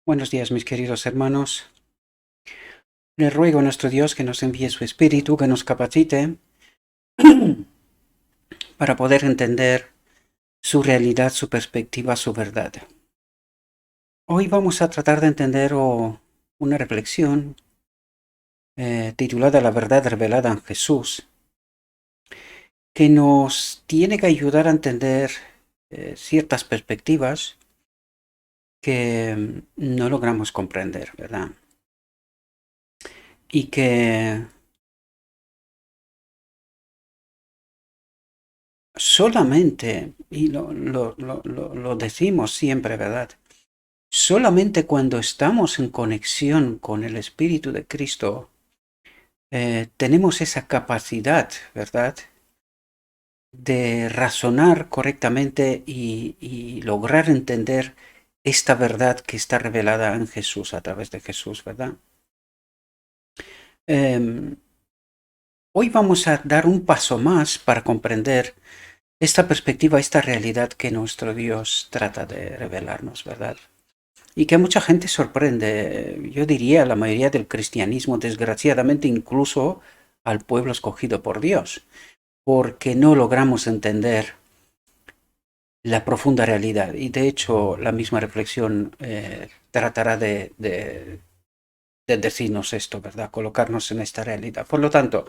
Buenos días, mis queridos hermanos. Le ruego a nuestro Dios que nos envíe su Espíritu, que nos capacite para poder entender su realidad, su perspectiva, su verdad. Hoy vamos a tratar de entender una reflexión titulada La verdad revelada en Jesús, que nos tiene que ayudar a entender ciertas perspectivas que no logramos comprender, ¿verdad? Y que solamente, y lo decimos siempre, ¿verdad? Solamente cuando estamos en conexión con el Espíritu de Cristo, tenemos esa capacidad, ¿verdad?, de razonar correctamente y lograr entender esta verdad que está revelada en Jesús, a través de Jesús, ¿verdad? Em, Hoy vamos a dar un paso más para comprender esta perspectiva, esta realidad que nuestro Dios trata de revelarnos, ¿verdad? Y que a mucha gente sorprende, yo diría la mayoría del cristianismo, desgraciadamente incluso al pueblo escogido por Dios, porque no logramos entender la profunda realidad. Y de hecho la misma reflexión tratará de decirnos esto, ¿verdad? Colocarnos en esta realidad. Por lo tanto,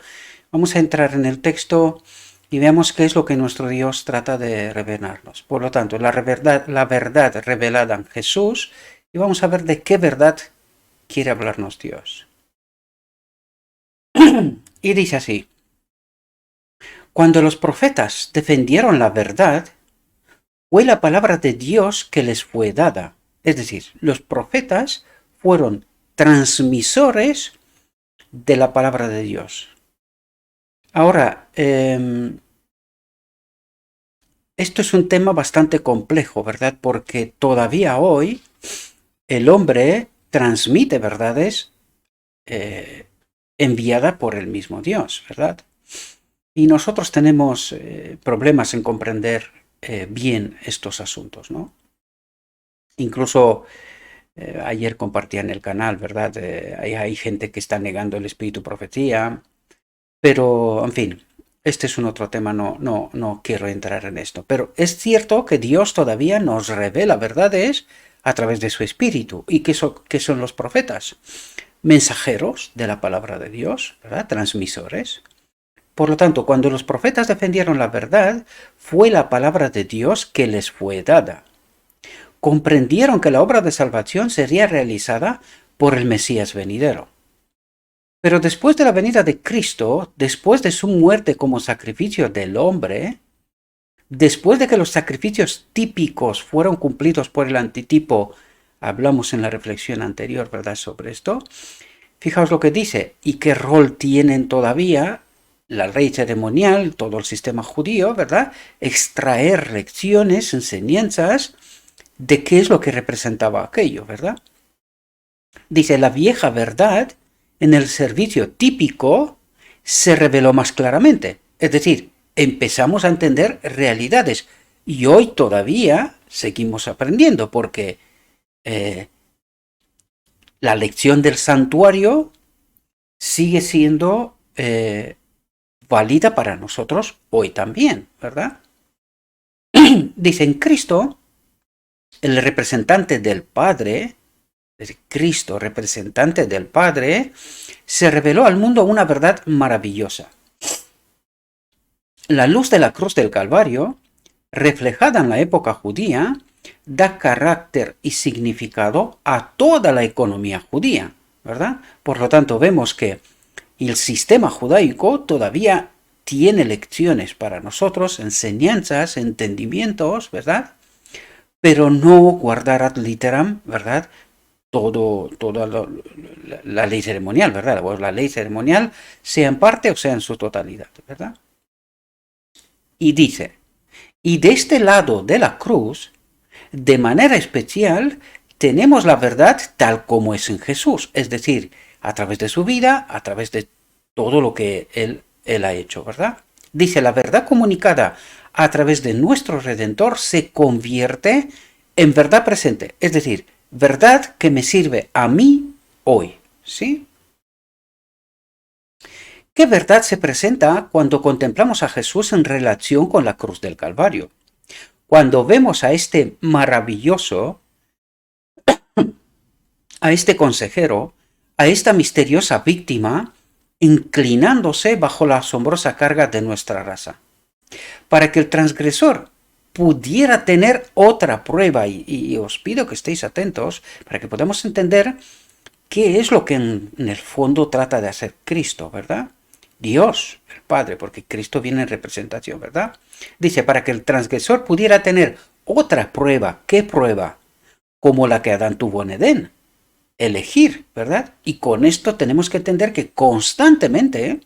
vamos a entrar en el texto y veamos qué es lo que nuestro Dios trata de revelarnos. Por lo tanto, la verdad revelada en Jesús, y vamos a ver de qué verdad quiere hablarnos Dios. Y dice así: cuando los profetas defendieron la verdad, fue la palabra de Dios que les fue dada. Es decir, los profetas fueron transmisores de la palabra de Dios. Ahora, esto es un tema bastante complejo, ¿verdad? Porque todavía hoy el hombre transmite verdades enviada por el mismo Dios, ¿verdad? Y nosotros tenemos problemas en comprender bien estos asuntos, ¿no? Incluso ayer compartía en el canal, ¿verdad? Hay gente que está negando el espíritu profecía, pero, en fin, este es un otro tema, no quiero entrar en esto. Pero es cierto que Dios todavía nos revela verdades a través de su espíritu. ¿Y qué son los profetas? Mensajeros de la palabra de Dios, ¿verdad? Transmisores. Por lo tanto, cuando los profetas defendieron la verdad, fue la palabra de Dios que les fue dada. Comprendieron que la obra de salvación sería realizada por el Mesías venidero. Pero después de la venida de Cristo, después de su muerte como sacrificio del hombre, después de que los sacrificios típicos fueron cumplidos por el antitipo, hablamos en la reflexión anterior, ¿verdad?, sobre esto. Fijaos lo que dice, y qué rol tienen todavía la ley ceremonial, todo el sistema judío, ¿verdad? Extraer lecciones, enseñanzas de qué es lo que representaba aquello, ¿verdad? Dice, la vieja verdad en el servicio típico se reveló más claramente. Es decir, empezamos a entender realidades. Y hoy todavía seguimos aprendiendo porque la lección del santuario sigue siendo válida para nosotros hoy también, ¿verdad? Dice, en Cristo, el representante del Padre, es Cristo, representante del Padre, se reveló al mundo una verdad maravillosa. La luz de la cruz del Calvario, reflejada en la época judía, da carácter y significado a toda la economía judía, ¿verdad? Por lo tanto, vemos que el sistema judaico todavía tiene lecciones para nosotros, enseñanzas, entendimientos, ¿verdad? Pero no guardar ad literam, ¿verdad? Toda la ley ceremonial, ¿verdad? La ley ceremonial, sea en parte o sea en su totalidad, ¿verdad? Y dice, y de este lado de la cruz, de manera especial, tenemos la verdad tal como es en Jesús, es decir, a través de su vida, a través de todo lo que él ha hecho, ¿verdad? Dice, la verdad comunicada a través de nuestro Redentor se convierte en verdad presente, es decir, verdad que me sirve a mí hoy, ¿sí? ¿Qué verdad se presenta cuando contemplamos a Jesús en relación con la cruz del Calvario? Cuando vemos a este maravilloso, a este consejero, a esta misteriosa víctima, inclinándose bajo la asombrosa carga de nuestra raza. Para que el transgresor pudiera tener otra prueba, y os pido que estéis atentos para que podamos entender qué es lo que en el fondo trata de hacer Cristo, ¿verdad? Dios, el Padre, porque Cristo viene en representación, ¿verdad? Dice, para que el transgresor pudiera tener otra prueba. ¿Qué prueba? Como la que Adán tuvo en Edén. Elegir, ¿verdad? Y con esto tenemos que entender que constantemente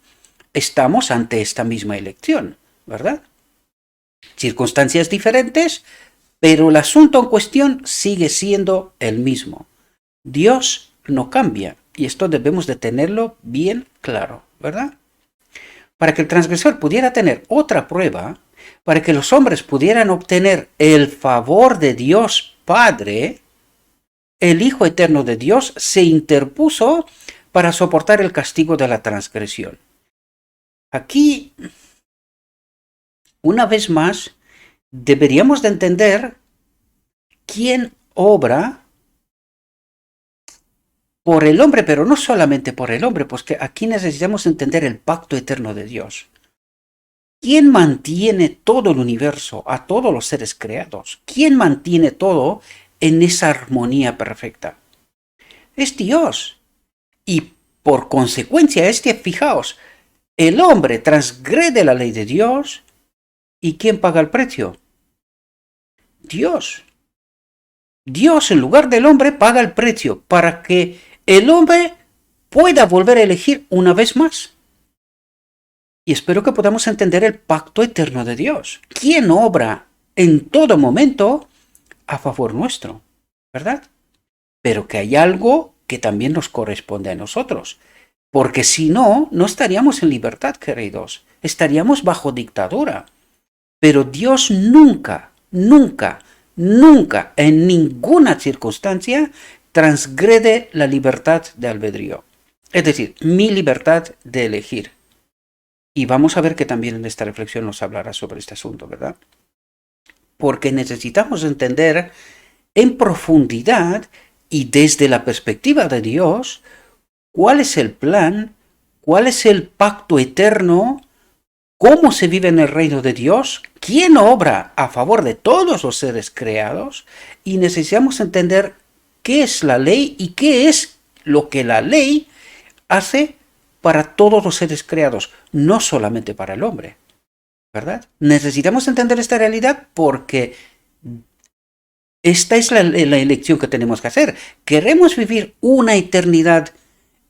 estamos ante esta misma elección, ¿verdad? Circunstancias diferentes, pero el asunto en cuestión sigue siendo el mismo. Dios no cambia, y esto debemos de tenerlo bien claro, ¿verdad? Para que el transgresor pudiera tener otra prueba, para que los hombres pudieran obtener el favor de Dios Padre, el Hijo Eterno de Dios se interpuso para soportar el castigo de la transgresión. Aquí, una vez más, deberíamos de entender quién obra por el hombre, pero no solamente por el hombre, pues que aquí necesitamos entender el pacto eterno de Dios. ¿Quién mantiene todo el universo, a todos los seres creados? ¿Quién mantiene todo en esa armonía perfecta? Es Dios. Y por consecuencia, fijaos, el hombre transgrede la ley de Dios. ¿Y quién paga el precio? Dios. Dios, en lugar del hombre, paga el precio para que el hombre pueda volver a elegir una vez más. Y espero que podamos entender el pacto eterno de Dios. ¿Quién obra en todo momento a favor nuestro? ¿Verdad? Pero que hay algo que también nos corresponde a nosotros. Porque si no, no estaríamos en libertad, queridos. Estaríamos bajo dictadura. Pero Dios nunca, nunca, nunca, en ninguna circunstancia, transgrede la libertad de albedrío. Es decir, mi libertad de elegir. Y vamos a ver que también en esta reflexión nos hablará sobre este asunto, ¿verdad? Porque necesitamos entender en profundidad y desde la perspectiva de Dios cuál es el plan, cuál es el pacto eterno, cómo se vive en el reino de Dios, quién obra a favor de todos los seres creados, y necesitamos entender qué es la ley y qué es lo que la ley hace para todos los seres creados, no solamente para el hombre, ¿verdad? Necesitamos entender esta realidad porque esta es la elección que tenemos que hacer. ¿Queremos vivir una eternidad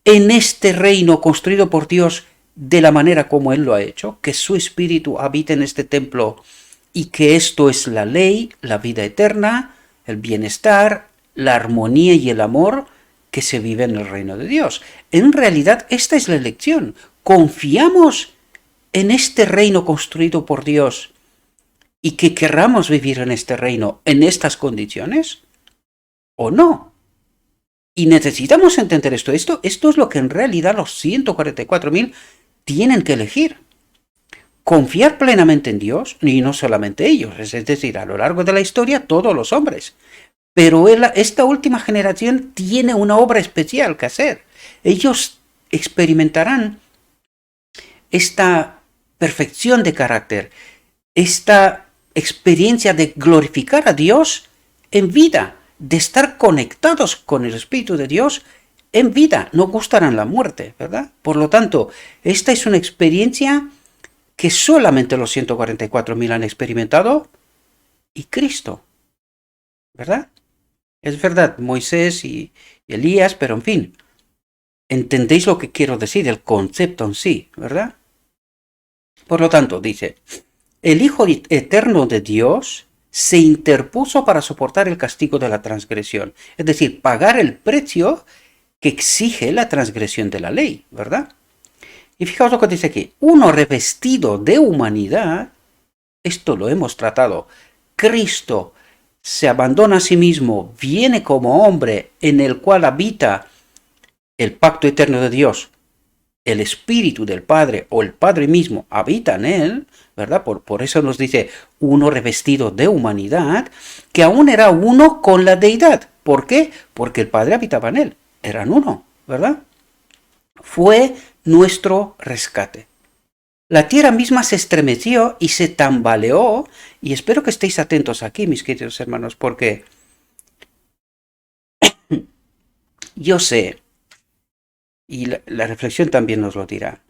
en este reino construido por Dios de la manera como Él lo ha hecho? Que su espíritu habite en este templo y que esto es la ley, la vida eterna, el bienestar, la armonía y el amor que se vive en el reino de Dios. En realidad, esta es la elección. ¿Confiamos en este reino construido por Dios y que querramos vivir en este reino en estas condiciones? ¿O no? Y necesitamos entender esto. Esto es lo que en realidad los 144.000 tienen que elegir. Confiar plenamente en Dios, y no solamente ellos, es decir, a lo largo de la historia, todos los hombres. Pero esta última generación tiene una obra especial que hacer. Ellos experimentarán esta perfección de carácter, esta experiencia de glorificar a Dios en vida, de estar conectados con el Espíritu de Dios en vida. No gustarán la muerte, ¿verdad? Por lo tanto, esta es una experiencia que solamente los 144.000 han experimentado y Cristo, ¿verdad? Es verdad, Moisés y Elías, pero en fin, entendéis lo que quiero decir, el concepto en sí, ¿verdad? Por lo tanto, dice, el Hijo Eterno de Dios se interpuso para soportar el castigo de la transgresión, es decir, pagar el precio que exige la transgresión de la ley, ¿verdad? Y fijaos lo que dice aquí, uno revestido de humanidad, esto lo hemos tratado, Cristo se abandona a sí mismo, viene como hombre en el cual habita el pacto eterno de Dios, el Espíritu del Padre o el Padre mismo habita en él, ¿verdad? Por eso nos dice uno revestido de humanidad, que aún era uno con la deidad. ¿Por qué? Porque el Padre habitaba en él. Eran uno, ¿verdad? Fue nuestro rescate. La tierra misma se estremeció y se tambaleó, y espero que estéis atentos aquí, mis queridos hermanos, porque yo sé, y la reflexión también nos lo dirá,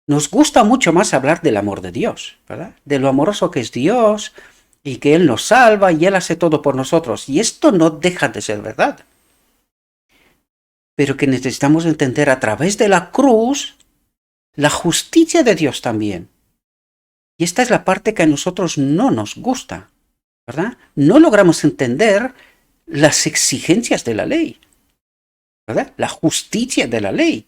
nos gusta mucho más hablar del amor de Dios, ¿verdad? De lo amoroso que es Dios y que Él nos salva y Él hace todo por nosotros. Y esto no deja de ser verdad. Pero que necesitamos entender a través de la cruz la justicia de Dios también. Y esta es la parte que a nosotros no nos gusta, ¿verdad? No logramos entender las exigencias de la ley, ¿verdad? La justicia de la ley,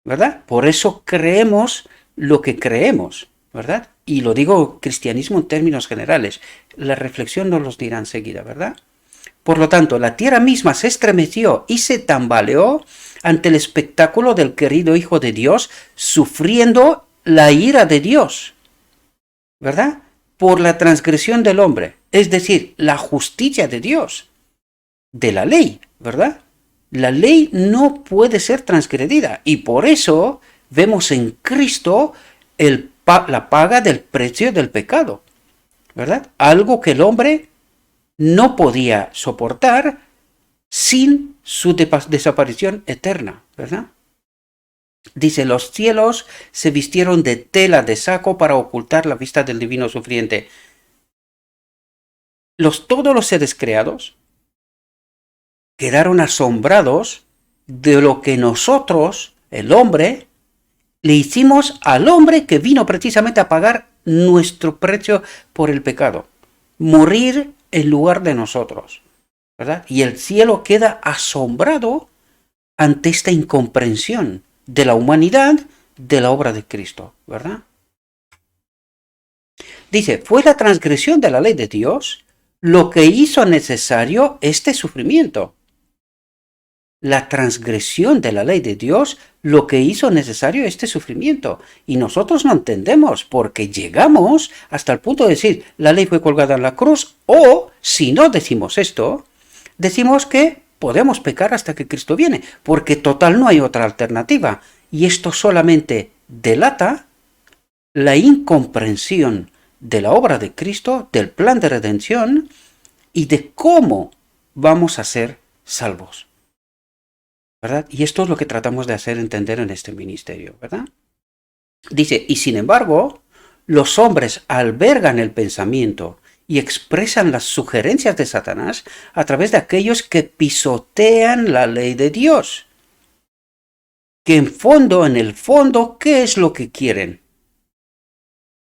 ¿verdad? Por eso creemos lo que creemos, ¿verdad? Y lo digo cristianismo en términos generales. La reflexión nos los dirá enseguida, ¿verdad? Por lo tanto, la tierra misma se estremeció y se tambaleó ante el espectáculo del querido Hijo de Dios sufriendo la ira de Dios, ¿verdad? Por la transgresión del hombre, es decir, la justicia de Dios, de la ley, ¿verdad? La ley no puede ser transgredida y por eso vemos en Cristo la paga del precio del pecado, ¿verdad? Algo que el hombre no podía soportar sin su desaparición eterna, ¿verdad? Dice, los cielos se vistieron de tela de saco para ocultar la vista del divino sufriente. Todos los seres creados quedaron asombrados de lo que nosotros, el hombre, le hicimos al hombre que vino precisamente a pagar nuestro precio por el pecado. Morir en lugar de nosotros, ¿verdad? Y el cielo queda asombrado ante esta incomprensión de la humanidad de la obra de Cristo, ¿verdad? Dice, fue la transgresión de la ley de Dios lo que hizo necesario este sufrimiento. La transgresión de la ley de Dios lo que hizo necesario este sufrimiento. Y nosotros no entendemos porque llegamos hasta el punto de decir, la ley fue colgada en la cruz, o si no decimos esto, decimos que podemos pecar hasta que Cristo viene, porque total no hay otra alternativa. Y esto solamente delata la incomprensión de la obra de Cristo, del plan de redención y de cómo vamos a ser salvos, ¿verdad? Y esto es lo que tratamos de hacer entender en este ministerio, ¿verdad? Dice, y sin embargo, los hombres albergan el pensamiento y expresan las sugerencias de Satanás a través de aquellos que pisotean la ley de Dios. Que en el fondo, ¿qué es lo que quieren?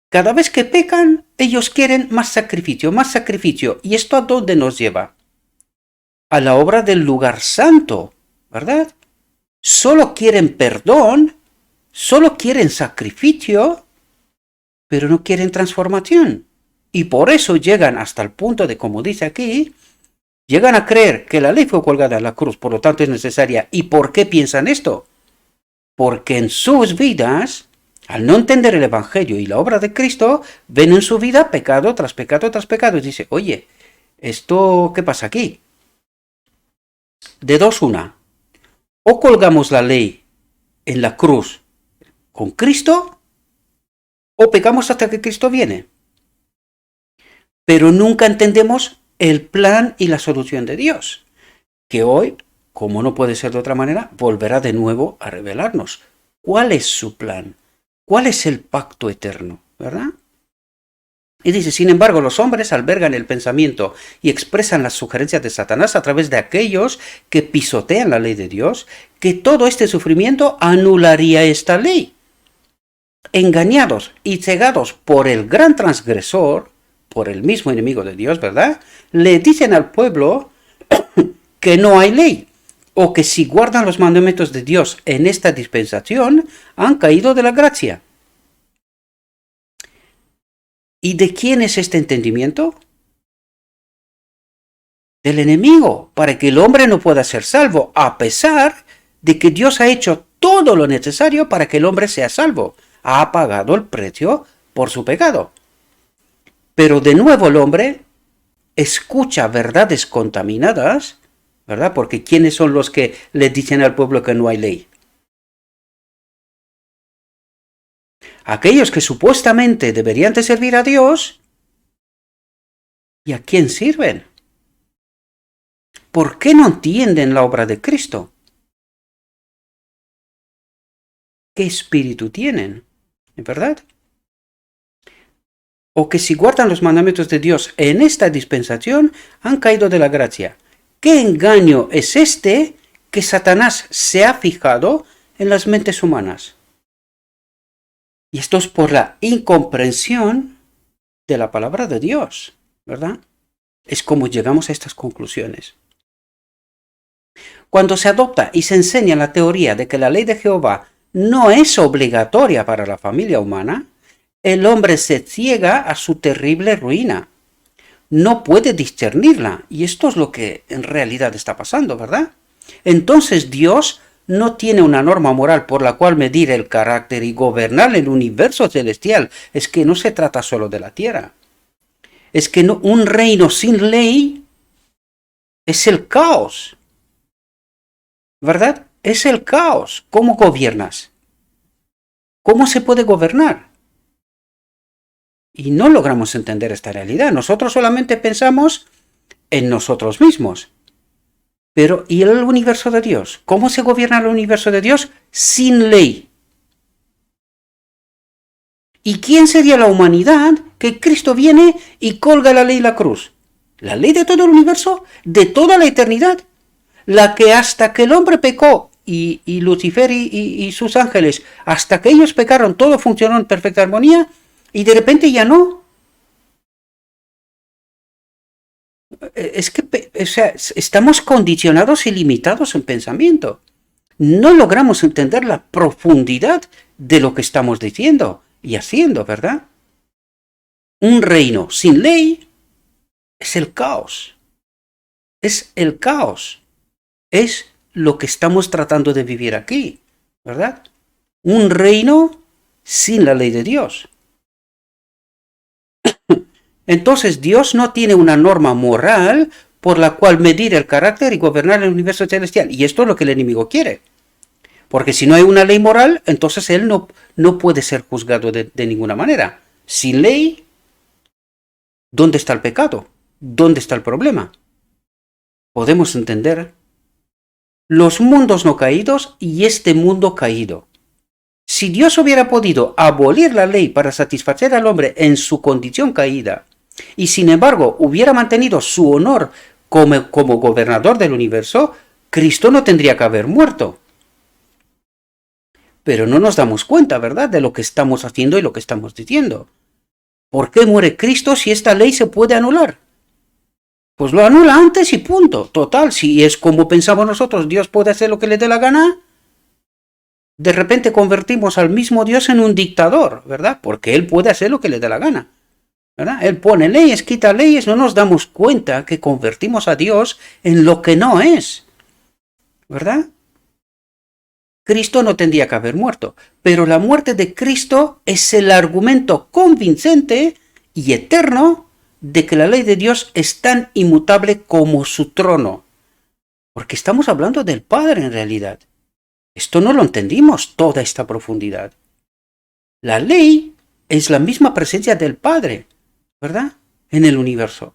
Cada vez que pecan, ellos quieren más sacrificio, más sacrificio. ¿Y esto a dónde nos lleva? A la obra del lugar santo, ¿verdad? Solo quieren perdón, solo quieren sacrificio, pero no quieren transformación. Y por eso llegan hasta el punto de, como dice aquí, llegan a creer que la ley fue colgada en la cruz, por lo tanto es necesaria. ¿Y por qué piensan esto? Porque en sus vidas, al no entender el Evangelio y la obra de Cristo, ven en su vida pecado tras pecado tras pecado. Y dice, oye, ¿esto qué pasa aquí? De dos una. O colgamos la ley en la cruz con Cristo, o pecamos hasta que Cristo viene. Pero nunca entendemos el plan y la solución de Dios, que hoy, como no puede ser de otra manera, volverá de nuevo a revelarnos. ¿Cuál es su plan? ¿Cuál es el pacto eterno? ¿Verdad? Y dice, sin embargo, los hombres albergan el pensamiento y expresan las sugerencias de Satanás a través de aquellos que pisotean la ley de Dios, que todo este sufrimiento anularía esta ley. Engañados y cegados por el gran transgresor, por el mismo enemigo de Dios, ¿verdad? Le dicen al pueblo que no hay ley, o que si guardan los mandamientos de Dios en esta dispensación, han caído de la gracia. ¿Y de quién es este entendimiento? del enemigo, para que el hombre no pueda ser salvo, a pesar de que Dios ha hecho todo lo necesario para que el hombre sea salvo. Ha pagado el precio por su pecado. Pero de nuevo el hombre escucha verdades contaminadas, ¿verdad? Porque ¿quiénes son los que le dicen al pueblo que no hay ley? Aquellos que supuestamente deberían de servir a Dios. ¿Y a quién sirven? ¿Por qué no entienden la obra de Cristo? ¿Qué espíritu tienen? ¿Verdad? O que si guardan los mandamientos de Dios en esta dispensación, han caído de la gracia. ¿Qué engaño es este que Satanás se ha fijado en las mentes humanas? Y esto es por la incomprensión de la palabra de Dios, ¿verdad? Es como llegamos a estas conclusiones. Cuando se adopta y se enseña la teoría de que la ley de Jehová no es obligatoria para la familia humana, el hombre se ciega a su terrible ruina. No puede discernirla, y esto es lo que en realidad está pasando, ¿verdad? Entonces Dios no tiene una norma moral por la cual medir el carácter y gobernar el universo celestial. Es que no se trata solo de la tierra. Es que no, un reino sin ley es el caos, ¿verdad? Es el caos. ¿Cómo gobiernas? ¿Cómo se puede gobernar? Y no logramos entender esta realidad. Nosotros solamente pensamos en nosotros mismos. Pero, ¿y el universo de Dios? ¿Cómo se gobierna el universo de Dios sin ley? ¿Y quién sería la humanidad que Cristo viene y colga la ley y la cruz? ¿La ley de todo el universo? ¿De toda la eternidad? La que hasta que el hombre pecó y Lucifer y sus ángeles, hasta que ellos pecaron, todo funcionó en perfecta armonía y de repente ya no. Es que estamos condicionados y limitados en pensamiento. No logramos entender la profundidad de lo que estamos diciendo y haciendo, ¿verdad? Un reino sin ley es el caos. Es el caos. Es lo que estamos tratando de vivir aquí, ¿verdad? Un reino sin la ley de Dios. Entonces Dios no tiene una norma moral por la cual medir el carácter y gobernar el universo celestial. Y esto es lo que el enemigo quiere. Porque si no hay una ley moral, entonces él no puede ser juzgado de ninguna manera. Sin ley, ¿dónde está el pecado? ¿Dónde está el problema? Podemos entender los mundos no caídos y este mundo caído. Si Dios hubiera podido abolir la ley para satisfacer al hombre en su condición caída, y sin embargo hubiera mantenido su honor como gobernador del universo, Cristo no tendría que haber muerto. Pero no nos damos cuenta, ¿verdad?, de lo que estamos haciendo y lo que estamos diciendo. ¿Por qué muere Cristo si esta ley se puede anular? Pues lo anula antes y punto. Total, si es como pensamos nosotros, Dios puede hacer lo que le dé la gana, de repente convertimos al mismo Dios en un dictador, ¿verdad? Porque Él puede hacer lo que le dé la gana, ¿verdad? Él pone leyes, quita leyes, no nos damos cuenta que convertimos a Dios en lo que no es, ¿verdad? Cristo no tendría que haber muerto, pero la muerte de Cristo es el argumento convincente y eterno de que la ley de Dios es tan inmutable como su trono. Porque estamos hablando del Padre en realidad. Esto no lo entendimos, toda esta profundidad. La ley es la misma presencia del Padre, ¿verdad?, en el universo.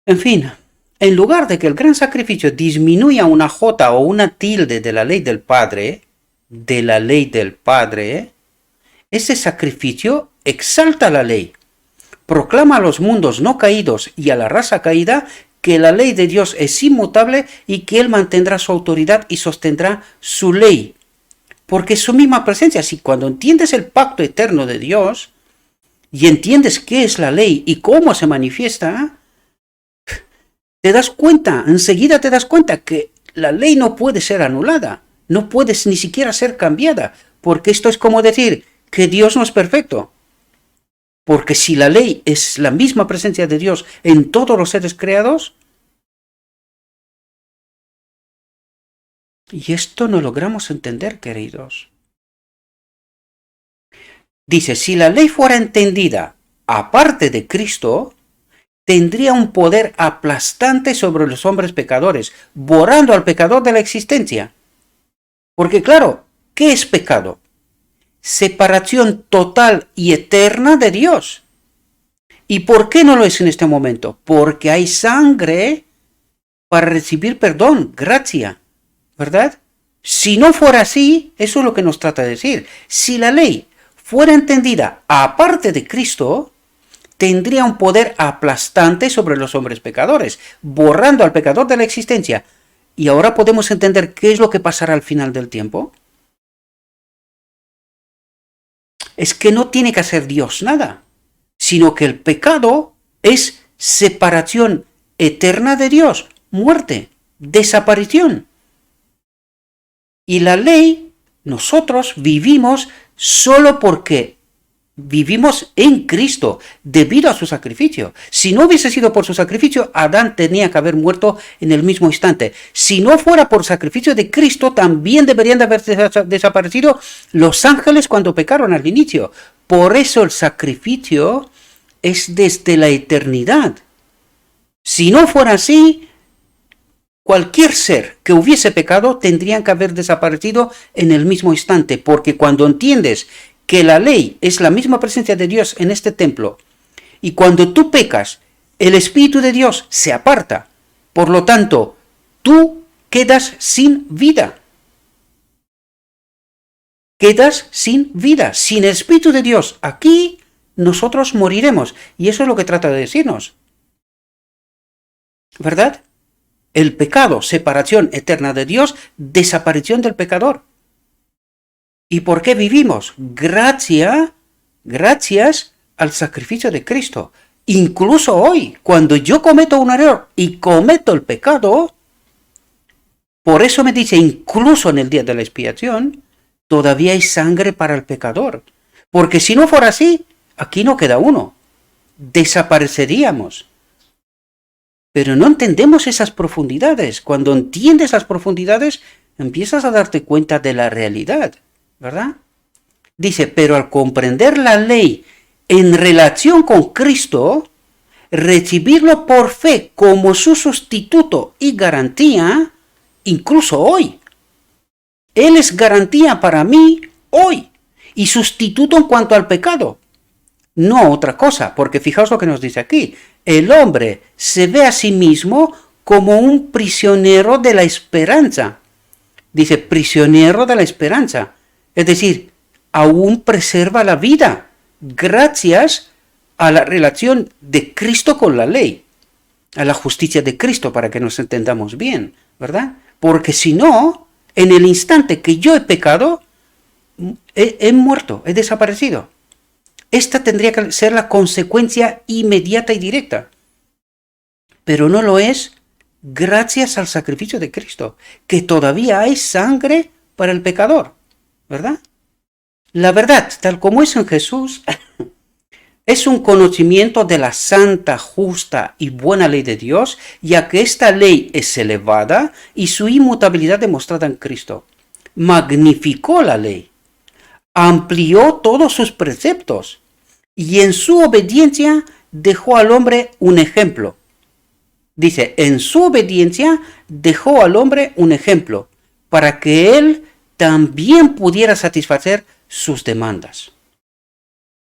En fin, en lugar de que el gran sacrificio disminuya una jota o una tilde de la ley del Padre, ese sacrificio exalta la ley, proclama a los mundos no caídos y a la raza caída que la ley de Dios es inmutable y que Él mantendrá su autoridad y sostendrá su ley. Porque es su misma presencia. Si cuando entiendes el pacto eterno de Dios y entiendes qué es la ley y cómo se manifiesta, te das cuenta, enseguida te das cuenta que la ley no puede ser anulada, no puede ni siquiera ser cambiada, porque esto es como decir que Dios no es perfecto. Porque si la ley es la misma presencia de Dios en todos los seres creados, Y esto no logramos entender, queridos. Dice, si la ley fuera entendida aparte de Cristo, tendría un poder aplastante sobre los hombres pecadores, borrando al pecador de la existencia. Porque claro, ¿qué es pecado? Separación total y eterna de Dios. ¿Y por qué no lo es en este momento? Porque hay sangre para recibir perdón, gracia, ¿verdad? Si no fuera así, eso es lo que nos trata de decir. Si la ley fuera entendida aparte de Cristo, tendría un poder aplastante sobre los hombres pecadores, borrando al pecador de la existencia. Y ahora podemos entender qué es lo que pasará al final del tiempo. Es que no tiene que hacer Dios nada, sino que el pecado es separación eterna de Dios, muerte, desaparición. Y la ley, nosotros vivimos solo porque vivimos en Cristo, debido a su sacrificio. Si no hubiese sido por su sacrificio, Adán tenía que haber muerto en el mismo instante. Si no fuera por sacrificio de Cristo, también deberían de haber desaparecido los ángeles cuando pecaron al inicio. Por eso el sacrificio es desde la eternidad. Si no fuera así, cualquier ser que hubiese pecado tendrían que haber desaparecido en el mismo instante, porque cuando entiendes que la ley es la misma presencia de Dios en este templo, y cuando tú pecas, el Espíritu de Dios se aparta, por lo tanto, tú quedas sin vida. Quedas sin vida, sin el Espíritu de Dios. Aquí nosotros moriremos, y eso es lo que trata de decirnos, ¿verdad? El pecado, separación eterna de Dios, desaparición del pecador. ¿Y por qué vivimos? Gracias al sacrificio de Cristo. Incluso hoy, cuando yo cometo un error y cometo el pecado, por eso me dice, incluso en el día de la expiación, todavía hay sangre para el pecador. Porque si no fuera así, aquí no queda uno. Desapareceríamos. Pero no entendemos esas profundidades. Cuando entiendes las profundidades, empiezas a darte cuenta de la realidad, ¿verdad? Dice, pero al comprender la ley en relación con Cristo, recibirlo por fe como su sustituto y garantía, incluso hoy. Él es garantía para mí hoy y sustituto en cuanto al pecado. No otra cosa, porque fijaos lo que nos dice aquí. El hombre se ve a sí mismo como un prisionero de la esperanza. Dice, prisionero de la esperanza. Es decir, aún preserva la vida gracias a la relación de Cristo con la ley, a la justicia de Cristo, para que nos entendamos bien, ¿verdad? Porque si no, en el instante que yo he pecado, he muerto, he desaparecido. Esta tendría que ser la consecuencia inmediata y directa. Pero no lo es gracias al sacrificio de Cristo, que todavía hay sangre para el pecador, ¿verdad? La verdad, tal como es en Jesús, es un conocimiento de la santa, justa y buena ley de Dios, ya que esta ley es elevada y su inmutabilidad demostrada en Cristo. Magnificó la ley, amplió todos sus preceptos y en su obediencia dejó al hombre un ejemplo. Dice, en su obediencia dejó al hombre un ejemplo para que él también pudiera satisfacer sus demandas.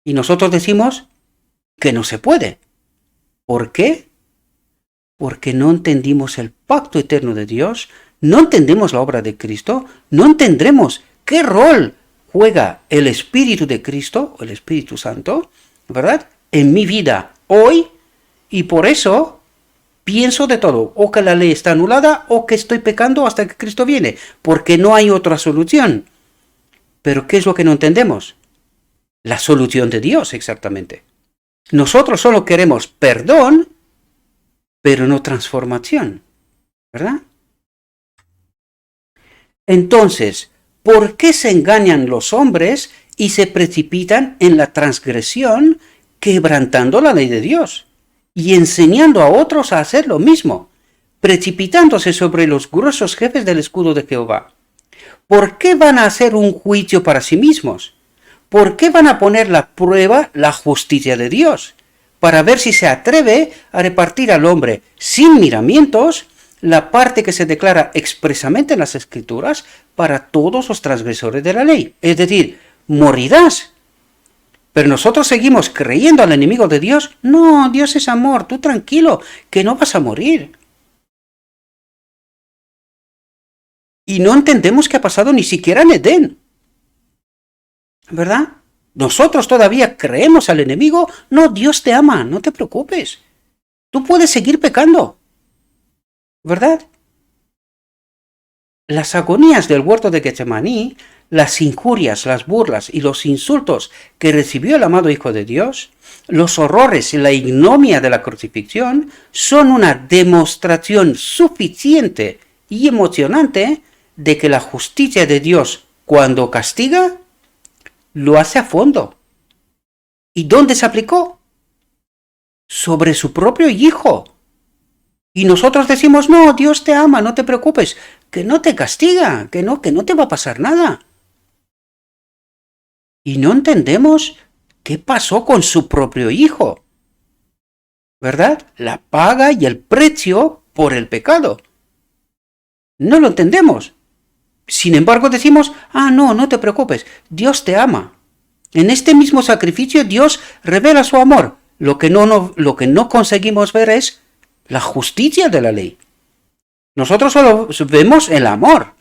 Y nosotros decimos que no se puede. ¿Por qué? Porque no entendimos el pacto eterno de Dios, no entendemos la obra de Cristo, no entendremos qué rol juega el Espíritu de Cristo, o el Espíritu Santo, ¿verdad? En mi vida hoy, y por eso pienso de todo, o que la ley está anulada, o que estoy pecando hasta que Cristo viene, porque no hay otra solución. Pero ¿qué es lo que no entendemos? La solución de Dios, exactamente. Nosotros solo queremos perdón, pero no transformación, ¿verdad? Entonces, ¿por qué se engañan los hombres y se precipitan en la transgresión, quebrantando la ley de Dios y enseñando a otros a hacer lo mismo, precipitándose sobre los gruesos jefes del escudo de Jehová? ¿Por qué van a hacer un juicio para sí mismos? ¿Por qué van a poner la prueba la justicia de Dios? Para ver si se atreve a repartir al hombre sin miramientos la parte que se declara expresamente en las Escrituras para todos los transgresores de la ley. Es decir, morirás. Pero nosotros seguimos creyendo al enemigo de Dios. No, Dios es amor, tú tranquilo, que no vas a morir. Y no entendemos qué ha pasado ni siquiera en Edén. ¿Verdad? Nosotros todavía creemos al enemigo. No, Dios te ama, no te preocupes. Tú puedes seguir pecando. ¿Verdad? Las agonías del huerto de Getsemaní, las injurias, las burlas y los insultos que recibió el amado Hijo de Dios, los horrores y la ignominia de la crucifixión son una demostración suficiente y emocionante de que la justicia de Dios, cuando castiga, lo hace a fondo. ¿Y dónde se aplicó? Sobre su propio Hijo. Y nosotros decimos, no, Dios te ama, no te preocupes, que no te castiga, que no te va a pasar nada. Y no entendemos qué pasó con su propio Hijo. ¿Verdad? La paga y el precio por el pecado. No lo entendemos. Sin embargo decimos, no te preocupes, Dios te ama. En este mismo sacrificio Dios revela su amor. Lo que no conseguimos ver es la justicia de la ley. Nosotros solo vemos el amor,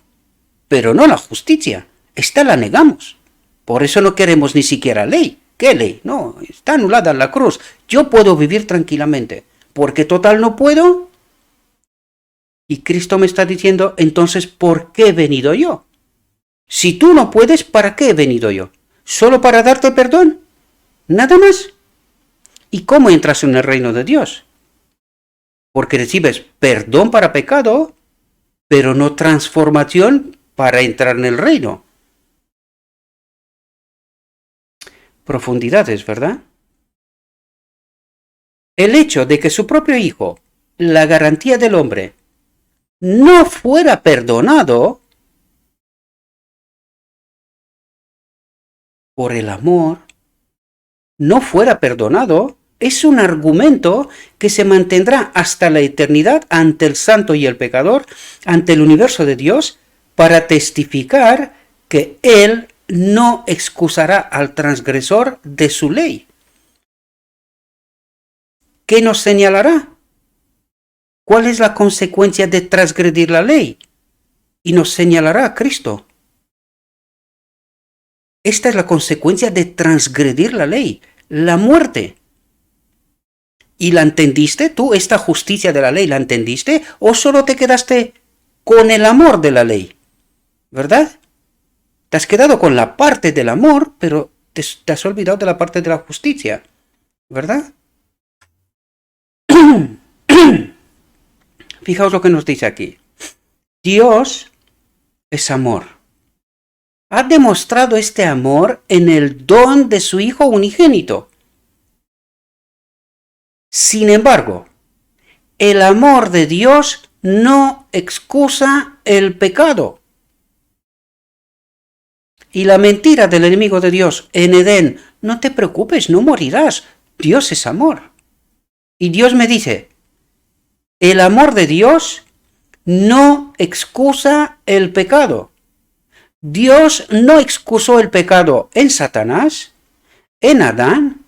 pero no la justicia. Esta la negamos. Por eso no queremos ni siquiera ley. ¿Qué ley? No, está anulada en la cruz. Yo puedo vivir tranquilamente. Porque total no puedo. Y Cristo me está diciendo, entonces, ¿por qué he venido yo? Si tú no puedes, ¿para qué he venido yo? ¿Solo para darte perdón? ¿Nada más? ¿Y cómo entras en el reino de Dios? Porque recibes perdón para pecado, pero no transformación para entrar en el reino. Profundidades, ¿verdad? El hecho de que su propio Hijo, la garantía del hombre, no fuera perdonado por el amor, no fuera perdonado, es un argumento que se mantendrá hasta la eternidad ante el santo y el pecador, ante el universo de Dios, para testificar que Él no excusará al transgresor de su ley. ¿Qué nos señalará? ¿Cuál es la consecuencia de transgredir la ley? Y nos señalará a Cristo. Esta es la consecuencia de transgredir la ley, la muerte. ¿Y la entendiste tú, esta justicia de la ley, la entendiste? ¿O solo te quedaste con el amor de la ley? ¿Verdad? Te has quedado con la parte del amor, pero te has olvidado de la parte de la justicia. ¿Verdad? Fijaos lo que nos dice aquí. Dios es amor. Ha demostrado este amor en el don de su Hijo unigénito. Sin embargo, el amor de Dios no excusa el pecado. Y la mentira del enemigo de Dios en Edén, no te preocupes, no morirás, Dios es amor. Y Dios me dice, el amor de Dios no excusa el pecado. Dios no excusó el pecado en Satanás, en Adán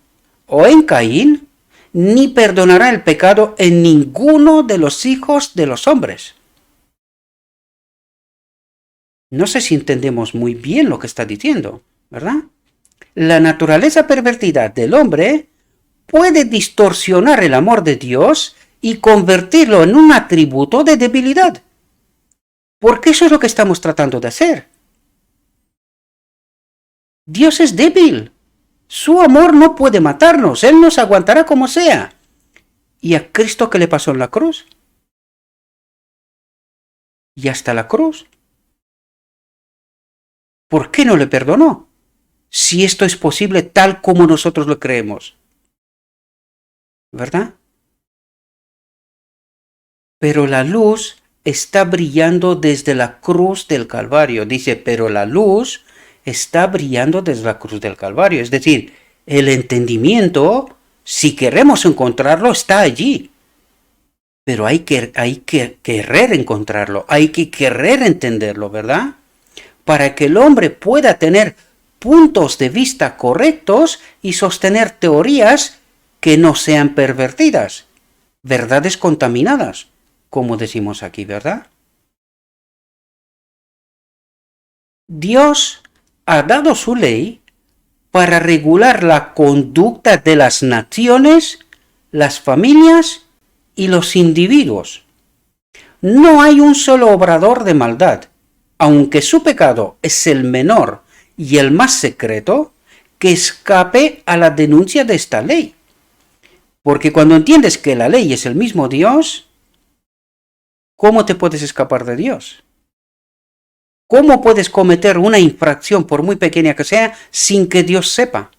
o en Caín, ni perdonará el pecado en ninguno de los hijos de los hombres. No sé si entendemos muy bien lo que está diciendo, ¿verdad? La naturaleza pervertida del hombre puede distorsionar el amor de Dios y convertirlo en un atributo de debilidad. Porque eso es lo que estamos tratando de hacer. Dios es débil. Su amor no puede matarnos. Él nos aguantará como sea. ¿Y a Cristo qué le pasó en la cruz? Y hasta la cruz. ¿Por qué no le perdonó? Si esto es posible tal como nosotros lo creemos. ¿Verdad? Pero la luz está brillando desde la cruz del Calvario. Dice, pero la luz está brillando desde la cruz del Calvario. Es decir, el entendimiento, si queremos encontrarlo, está allí. Pero hay que querer encontrarlo, hay que querer entenderlo, ¿verdad? Para que el hombre pueda tener puntos de vista correctos y sostener teorías que no sean pervertidas, verdades contaminadas, como decimos aquí, ¿verdad? Dios ha dado su ley para regular la conducta de las naciones, las familias y los individuos. No hay un solo obrador de maldad, aunque su pecado es el menor y el más secreto, que escape a la denuncia de esta ley. Porque cuando entiendes que la ley es el mismo Dios, ¿cómo te puedes escapar de Dios? ¿Cómo puedes cometer una infracción, por muy pequeña que sea, sin que Dios sepa?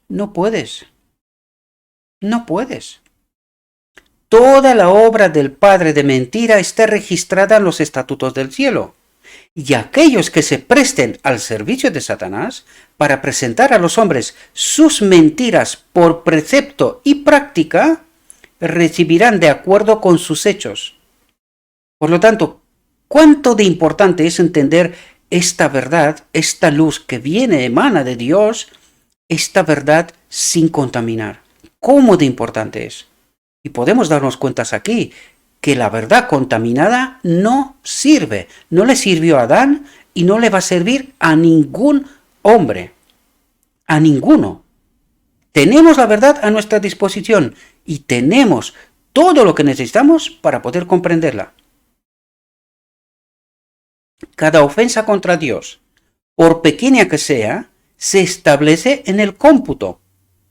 No puedes. No puedes. Toda la obra del padre de mentira está registrada en los estatutos del cielo. Y aquellos que se presten al servicio de Satanás para presentar a los hombres sus mentiras por precepto y práctica, recibirán de acuerdo con sus hechos. Por lo tanto, ¿cuánto de importante es entender esta verdad, esta luz que viene, emana de Dios, esta verdad sin contaminar? ¿Cómo de importante es? Y podemos darnos cuenta aquí que la verdad contaminada no sirve. No le sirvió a Adán y no le va a servir a ningún hombre. A ninguno. Tenemos la verdad a nuestra disposición y tenemos todo lo que necesitamos para poder comprenderla. Cada ofensa contra Dios, por pequeña que sea, se establece en el cómputo.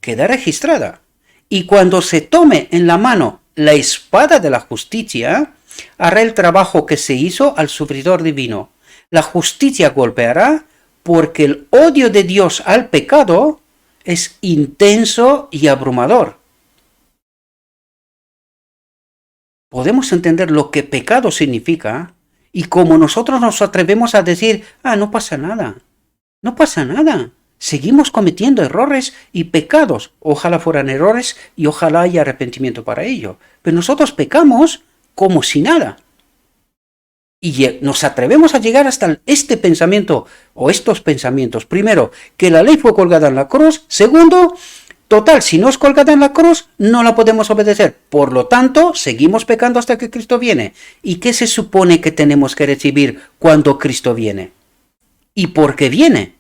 Queda registrada. Y cuando se tome en la mano la espada de la justicia, hará el trabajo que se hizo al sufridor divino. La justicia golpeará porque el odio de Dios al pecado es intenso y abrumador. Podemos entender lo que pecado significa y como nosotros nos atrevemos a decir, no pasa nada, no pasa nada. Seguimos cometiendo errores y pecados. Ojalá fueran errores y ojalá haya arrepentimiento para ello. Pero nosotros pecamos como si nada. Y nos atrevemos a llegar hasta este pensamiento o estos pensamientos. Primero, que la ley fue colgada en la cruz. Segundo, total, si no es colgada en la cruz, no la podemos obedecer. Por lo tanto, seguimos pecando hasta que Cristo viene. ¿Y qué se supone que tenemos que recibir cuando Cristo viene? ¿Y por qué viene?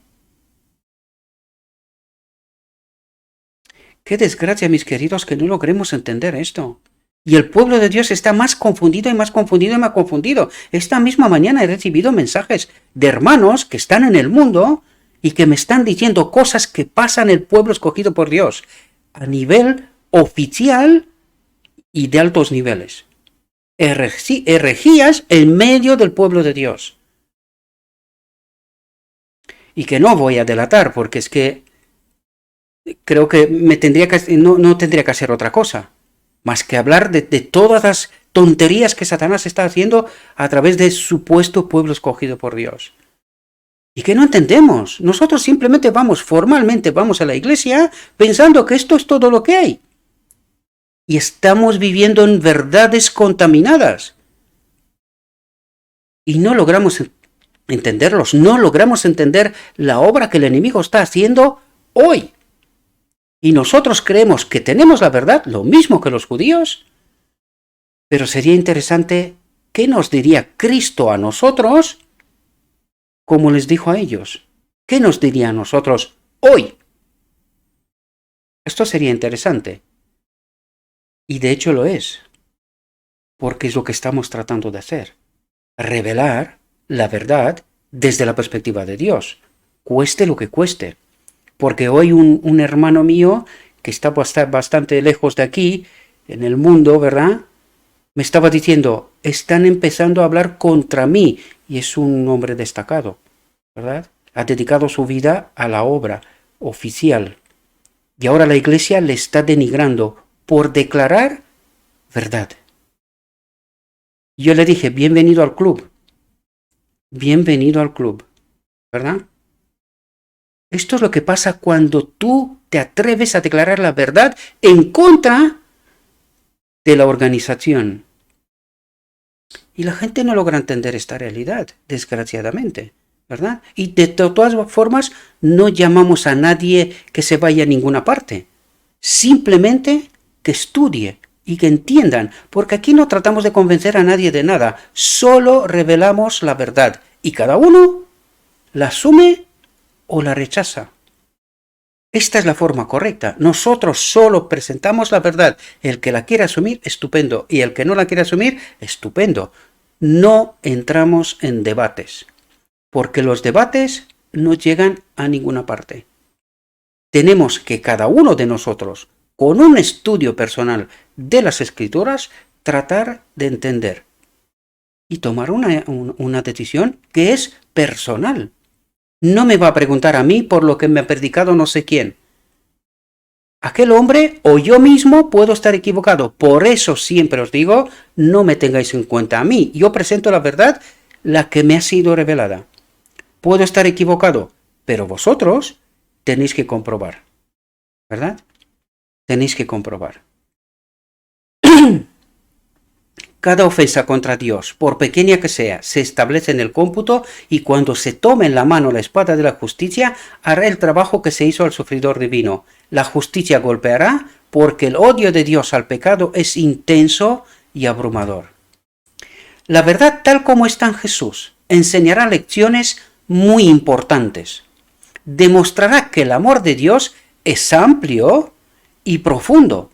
Qué desgracia, mis queridos, que no logremos entender esto. Y el pueblo de Dios está más confundido y más confundido y más confundido. Esta misma mañana he recibido mensajes de hermanos que están en el mundo y que me están diciendo cosas que pasan en el pueblo escogido por Dios a nivel oficial y de altos niveles. Herejías en medio del pueblo de Dios. Y que no voy a delatar porque es que creo que no tendría que hacer otra cosa, más que hablar de todas las tonterías que Satanás está haciendo a través de supuesto pueblo escogido por Dios. Y que no entendemos. Nosotros simplemente formalmente vamos a la iglesia pensando que esto es todo lo que hay. Y estamos viviendo en verdades contaminadas. Y no logramos entenderlos, no logramos entender la obra que el enemigo está haciendo hoy. Y nosotros creemos que tenemos la verdad, lo mismo que los judíos, pero sería interesante qué nos diría Cristo a nosotros, como les dijo a ellos. ¿Qué nos diría a nosotros hoy? Esto sería interesante. Y de hecho lo es, porque es lo que estamos tratando de hacer. Revelar la verdad desde la perspectiva de Dios, cueste lo que cueste. Porque hoy un hermano mío, que está bastante lejos de aquí, en el mundo, ¿verdad?, me estaba diciendo, están empezando a hablar contra mí, y es un hombre destacado, ¿verdad? Ha dedicado su vida a la obra oficial, y ahora la iglesia le está denigrando por declarar verdad. Yo le dije, bienvenido al club. Bienvenido al club. ¿Verdad? Esto es lo que pasa cuando tú te atreves a declarar la verdad en contra de la organización. Y la gente no logra entender esta realidad, desgraciadamente, ¿verdad? Y de todas formas, no llamamos a nadie que se vaya a ninguna parte. Simplemente que estudie y que entiendan, porque aquí no tratamos de convencer a nadie de nada, solo revelamos la verdad y cada uno la asume o la rechaza. Esta es la forma correcta. Nosotros solo presentamos la verdad. El que la quiere asumir, estupendo. Y el que no la quiere asumir, estupendo. No entramos en debates, porque los debates no llegan a ninguna parte. Tenemos que cada uno de nosotros, con un estudio personal de las Escrituras, tratar de entender y tomar una decisión que es personal. No me va a preguntar a mí por lo que me ha predicado no sé quién. Aquel hombre o yo mismo puedo estar equivocado. Por eso siempre os digo, no me tengáis en cuenta a mí. Yo presento la verdad, la que me ha sido revelada. Puedo estar equivocado, pero vosotros tenéis que comprobar. ¿Verdad? Tenéis que comprobar. Cada ofensa contra Dios, por pequeña que sea, se establece en el cómputo y cuando se tome en la mano la espada de la justicia, hará el trabajo que se hizo al sufridor divino. La justicia golpeará porque el odio de Dios al pecado es intenso y abrumador. La verdad tal como está en Jesús enseñará lecciones muy importantes. Demostrará que el amor de Dios es amplio y profundo,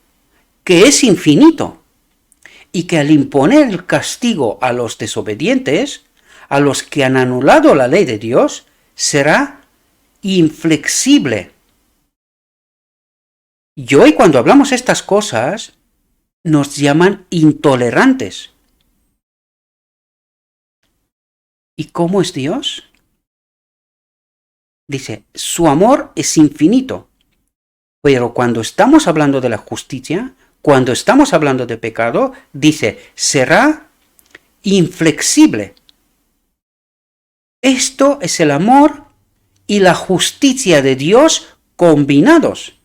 que es infinito, y que al imponer el castigo a los desobedientes, a los que han anulado la ley de Dios, será inflexible. Y hoy cuando hablamos estas cosas, nos llaman intolerantes. ¿Y cómo es Dios? Dice, su amor es infinito. Pero cuando estamos hablando de la justicia, cuando estamos hablando de pecado, dice, será inflexible. Esto es el amor y la justicia de Dios combinados.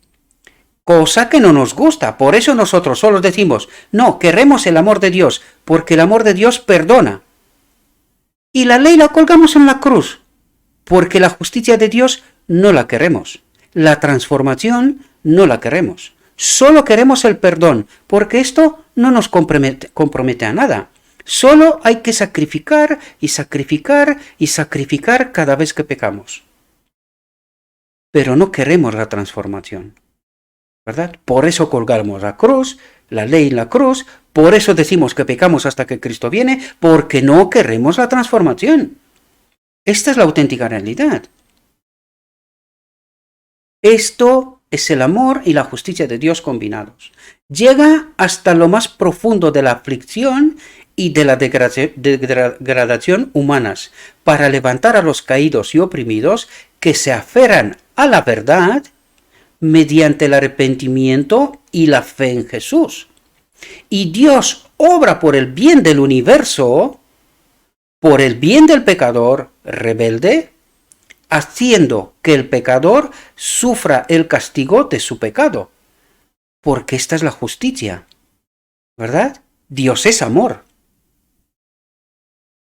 Cosa que no nos gusta. Por eso nosotros solo decimos, no, queremos el amor de Dios, porque el amor de Dios perdona. Y la ley la colgamos en la cruz, porque la justicia de Dios no la queremos. La transformación no la queremos. Solo queremos el perdón, porque esto no nos compromete a nada. Solo hay que sacrificar y sacrificar y sacrificar cada vez que pecamos. Pero no queremos la transformación, ¿verdad? Por eso colgamos la cruz, la ley en la cruz, por eso decimos que pecamos hasta que Cristo viene, porque no queremos la transformación. Esta es la auténtica realidad. Esto es el amor y la justicia de Dios combinados. Llega hasta lo más profundo de la aflicción y de la degradación humanas, para levantar a los caídos y oprimidos que se aferran a la verdad mediante el arrepentimiento y la fe en Jesús. Y Dios obra por el bien del universo, por el bien del pecador rebelde, haciendo que el pecador sufra el castigo de su pecado. Porque esta es la justicia, ¿verdad? Dios es amor.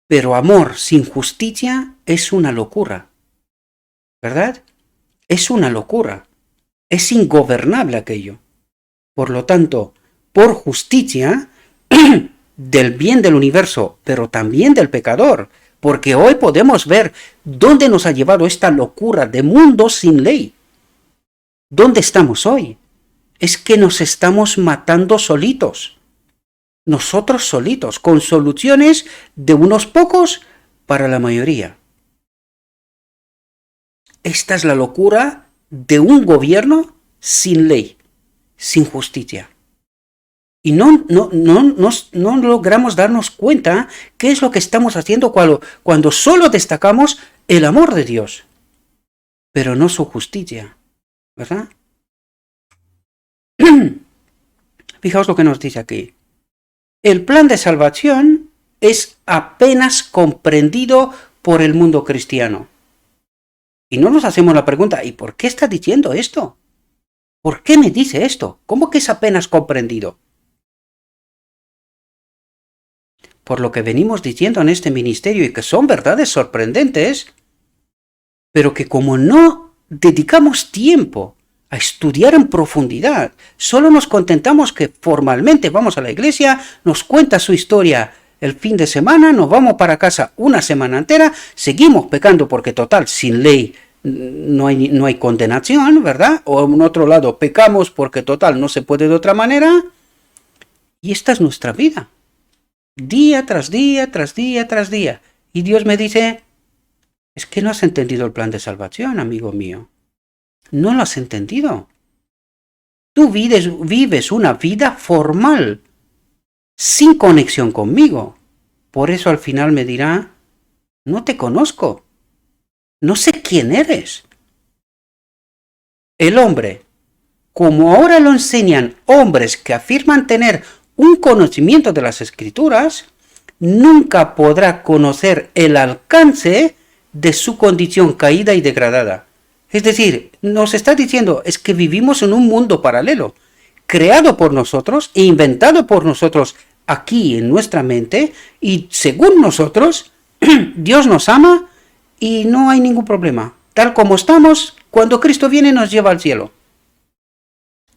Pero amor sin justicia es una locura, ¿verdad? Es una locura. Es ingobernable aquello. Por lo tanto, por justicia del bien del universo, pero también del pecador, porque hoy podemos ver dónde nos ha llevado esta locura de mundo sin ley. ¿Dónde estamos hoy? Es que nos estamos matando solitos. Nosotros solitos, con soluciones de unos pocos para la mayoría. Esta es la locura de un gobierno sin ley, sin justicia. Y no logramos darnos cuenta qué es lo que estamos haciendo cuando solo destacamos el amor de Dios, pero no su justicia, ¿verdad? Fijaos lo que nos dice aquí. El plan de salvación es apenas comprendido por el mundo cristiano. Y no nos hacemos la pregunta, ¿y por qué está diciendo esto? ¿Por qué me dice esto? ¿Cómo que es apenas comprendido? Por lo que venimos diciendo en este ministerio y que son verdades sorprendentes, pero que como no dedicamos tiempo a estudiar en profundidad, solo nos contentamos que formalmente vamos a la iglesia, nos cuenta su historia el fin de semana, nos vamos para casa una semana entera, seguimos pecando porque total, sin ley no hay condenación, ¿verdad? O en otro lado, pecamos porque total, no se puede de otra manera. Y esta es nuestra vida. Día tras día, tras día, tras día. Y Dios me dice, es que no has entendido el plan de salvación, amigo mío. No lo has entendido. Tú vives una vida formal, sin conexión conmigo. Por eso al final me dirá, no te conozco. No sé quién eres. El hombre, como ahora lo enseñan hombres que afirman tener un conocimiento de las Escrituras, nunca podrá conocer el alcance de su condición caída y degradada. Es decir, nos está diciendo, es que vivimos en un mundo paralelo, creado por nosotros e inventado por nosotros aquí en nuestra mente, y según nosotros, Dios nos ama y no hay ningún problema. Tal como estamos, cuando Cristo viene nos lleva al cielo.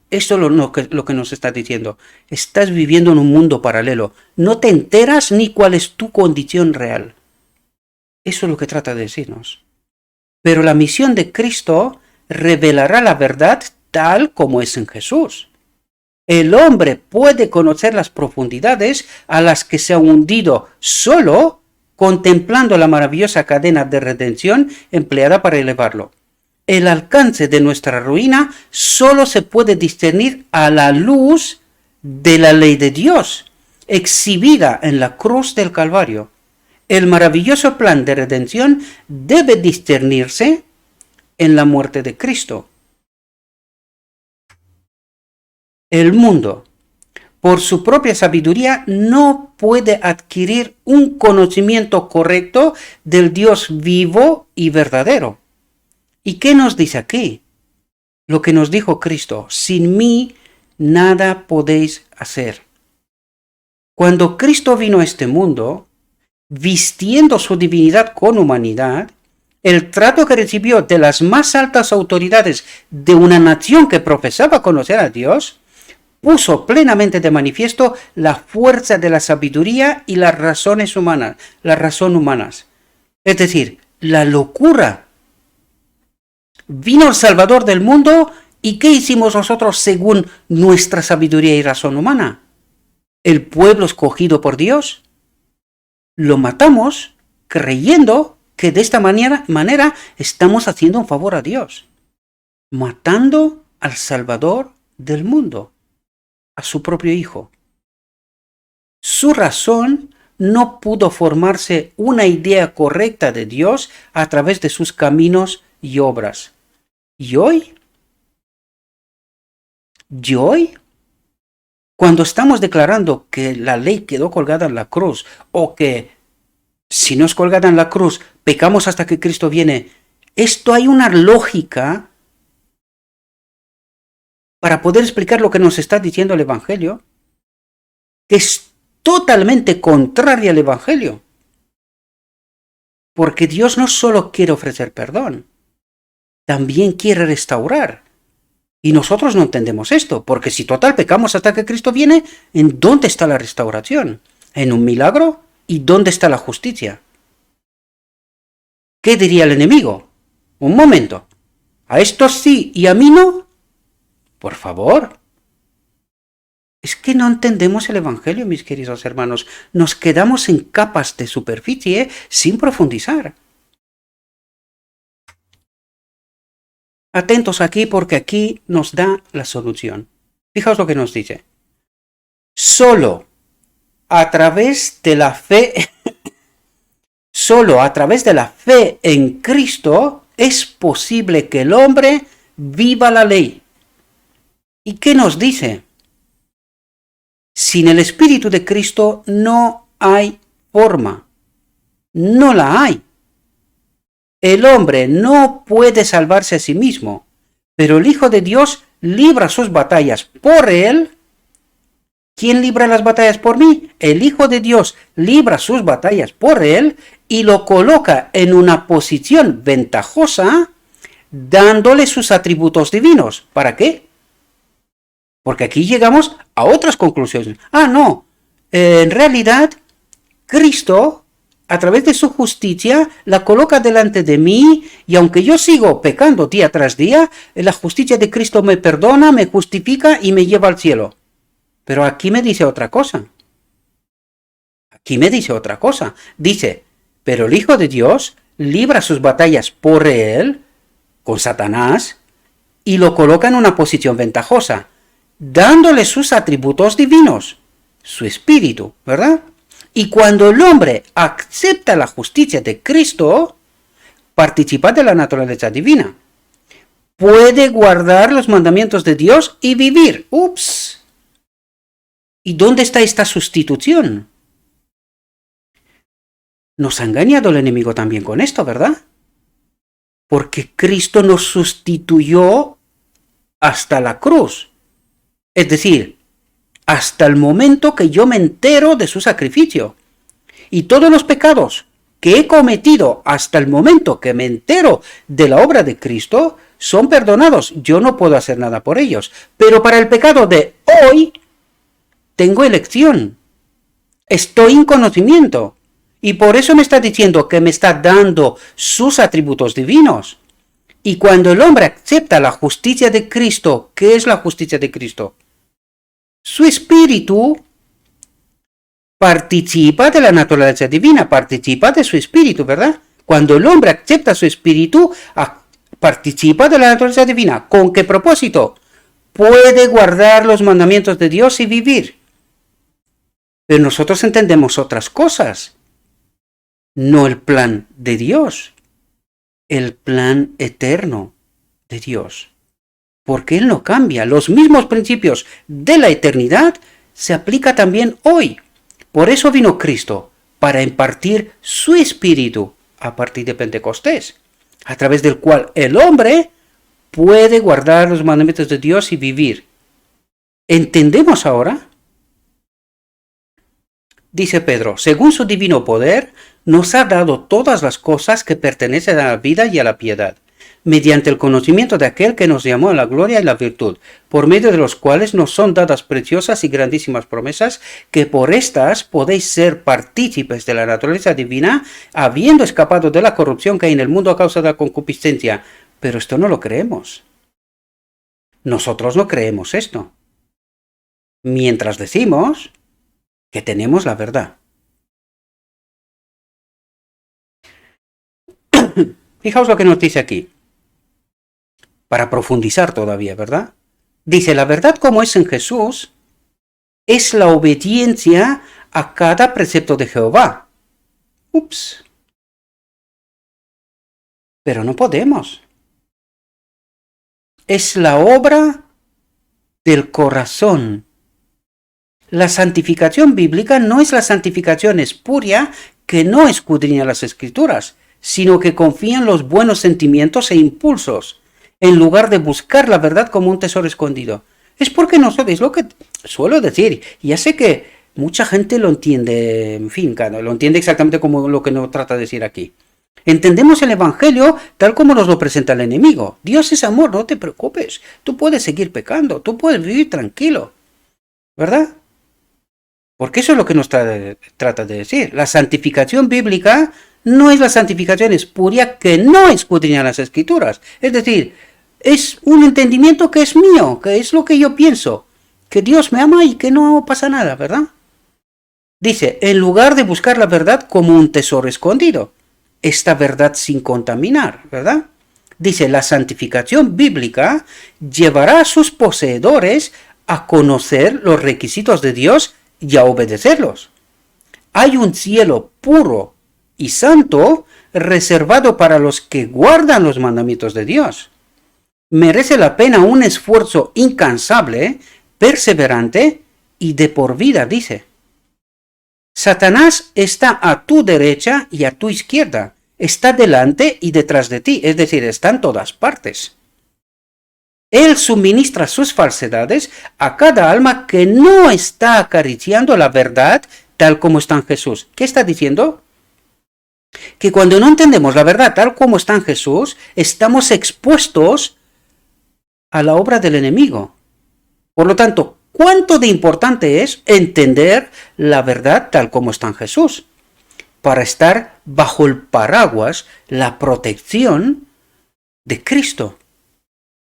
Esto es lo que nos está diciendo. Estás viviendo en un mundo paralelo. No te enteras ni cuál es tu condición real. Eso es lo que trata de decirnos. Pero la misión de Cristo revelará la verdad tal como es en Jesús. El hombre puede conocer las profundidades a las que se ha hundido solo contemplando la maravillosa cadena de redención empleada para elevarlo. El alcance de nuestra ruina solo se puede discernir a la luz de la ley de Dios, exhibida en la cruz del Calvario. El maravilloso plan de redención debe discernirse en la muerte de Cristo. El mundo, por su propia sabiduría, no puede adquirir un conocimiento correcto del Dios vivo y verdadero. ¿Y qué nos dice aquí? Lo que nos dijo Cristo, sin mí nada podéis hacer. Cuando Cristo vino a este mundo, vistiendo su divinidad con humanidad, el trato que recibió de las más altas autoridades de una nación que profesaba conocer a Dios, puso plenamente de manifiesto la fuerza de la sabiduría y las razones humanas, Es decir, la locura. Vino el Salvador del mundo, ¿y qué hicimos nosotros según nuestra sabiduría y razón humana? El pueblo escogido por Dios. Lo matamos creyendo que de esta manera estamos haciendo un favor a Dios. Matando al Salvador del mundo, a su propio Hijo. Su razón no pudo formarse una idea correcta de Dios a través de sus caminos y obras. ¿Y hoy? Cuando estamos declarando que la ley quedó colgada en la cruz, o que si no es colgada en la cruz, pecamos hasta que Cristo viene, esto hay una lógica para poder explicar lo que nos está diciendo el Evangelio, que es totalmente contraria al Evangelio. Porque Dios no solo quiere ofrecer perdón, también quiere restaurar. Y nosotros no entendemos esto, porque si total pecamos hasta que Cristo viene, ¿en dónde está la restauración? ¿En un milagro? ¿Y dónde está la justicia? ¿Qué diría el enemigo? Un momento, ¿a estos sí y a mí no? Por favor. Es que no entendemos el Evangelio, mis queridos hermanos. Nos quedamos en capas de superficie sin profundizar. Atentos aquí porque aquí nos da la solución. Fijaos lo que nos dice. Solo a través de la fe en Cristo es posible que el hombre viva la ley. ¿Y qué nos dice? Sin el Espíritu de Cristo no hay forma. No la hay. El hombre no puede salvarse a sí mismo, pero el Hijo de Dios libra sus batallas por él. ¿Quién libra las batallas por mí? El Hijo de Dios libra sus batallas por él y lo coloca en una posición ventajosa, dándole sus atributos divinos. ¿Para qué? Porque aquí llegamos a otras conclusiones. No, en realidad Cristo, a través de su justicia, la coloca delante de mí, y aunque yo sigo pecando día tras día, la justicia de Cristo me perdona, me justifica y me lleva al cielo. Pero aquí me dice otra cosa. Dice, pero el Hijo de Dios libra sus batallas por él, con Satanás, y lo coloca en una posición ventajosa, dándole sus atributos divinos, su espíritu, ¿verdad? Y cuando el hombre acepta la justicia de Cristo, participa de la naturaleza divina. Puede guardar los mandamientos de Dios y vivir. ¡Ups! ¿Y dónde está esta sustitución? Nos ha engañado el enemigo también con esto, ¿verdad? Porque Cristo nos sustituyó hasta la cruz. Es decir, hasta el momento que yo me entero de su sacrificio. Y todos los pecados que he cometido hasta el momento que me entero de la obra de Cristo son perdonados. Yo no puedo hacer nada por ellos. Pero para el pecado de hoy, tengo elección. Estoy en conocimiento. Y por eso me está diciendo que me está dando sus atributos divinos. Y cuando el hombre acepta la justicia de Cristo, ¿qué es la justicia de Cristo? Su espíritu participa de la naturaleza divina, participa de su espíritu, ¿verdad? Cuando el hombre acepta su espíritu, participa de la naturaleza divina. ¿Con qué propósito? Puede guardar los mandamientos de Dios y vivir. Pero nosotros entendemos otras cosas. No el plan de Dios, el plan eterno de Dios. Porque Él no cambia. Los mismos principios de la eternidad se aplican también hoy. Por eso vino Cristo, para impartir su espíritu a partir de Pentecostés, a través del cual el hombre puede guardar los mandamientos de Dios y vivir. ¿Entendemos ahora? Dice Pedro, según su divino poder, nos ha dado todas las cosas que pertenecen a la vida y a la piedad, mediante el conocimiento de aquel que nos llamó a la gloria y la virtud, por medio de los cuales nos son dadas preciosas y grandísimas promesas, que por estas podéis ser partícipes de la naturaleza divina, habiendo escapado de la corrupción que hay en el mundo a causa de la concupiscencia. Pero esto no lo creemos. Nosotros no creemos esto. Mientras decimos que tenemos la verdad. Fijaos lo que nos dice aquí. Para profundizar todavía, ¿verdad? Dice, la verdad como es en Jesús es la obediencia a cada precepto de Jehová. Ups. Pero no podemos. Es la obra del corazón. La santificación bíblica no es la santificación espuria que no escudriña las Escrituras, sino que confía en los buenos sentimientos e impulsos, en lugar de buscar la verdad como un tesoro escondido. Es porque no sabéis lo que suelo decir. Ya sé que mucha gente lo entiende, en fin, lo entiende exactamente como lo que nos trata de decir aquí. Entendemos el Evangelio tal como nos lo presenta el enemigo. Dios es amor, no te preocupes. Tú puedes seguir pecando, tú puedes vivir tranquilo. ¿Verdad? Porque eso es lo que nos trata de decir. La santificación bíblica no es la santificación espuria que no escudriña las Escrituras. Es decir, es un entendimiento que es mío, que es lo que yo pienso, que Dios me ama y que no pasa nada, ¿verdad? Dice, en lugar de buscar la verdad como un tesoro escondido, esta verdad sin contaminar, ¿verdad? Dice, la santificación bíblica llevará a sus poseedores a conocer los requisitos de Dios y a obedecerlos. Hay un cielo puro y santo reservado para los que guardan los mandamientos de Dios. Merece la pena un esfuerzo incansable, perseverante y de por vida, dice. Satanás está a tu derecha y a tu izquierda. Está delante y detrás de ti, es decir, está en todas partes. Él suministra sus falsedades a cada alma que no está acariciando la verdad tal como está en Jesús. ¿Qué está diciendo? Que cuando no entendemos la verdad tal como está en Jesús, estamos expuestos a la obra del enemigo. Por lo tanto, ¿cuánto de importante es entender la verdad tal como está en Jesús? Para estar bajo el paraguas, la protección de Cristo.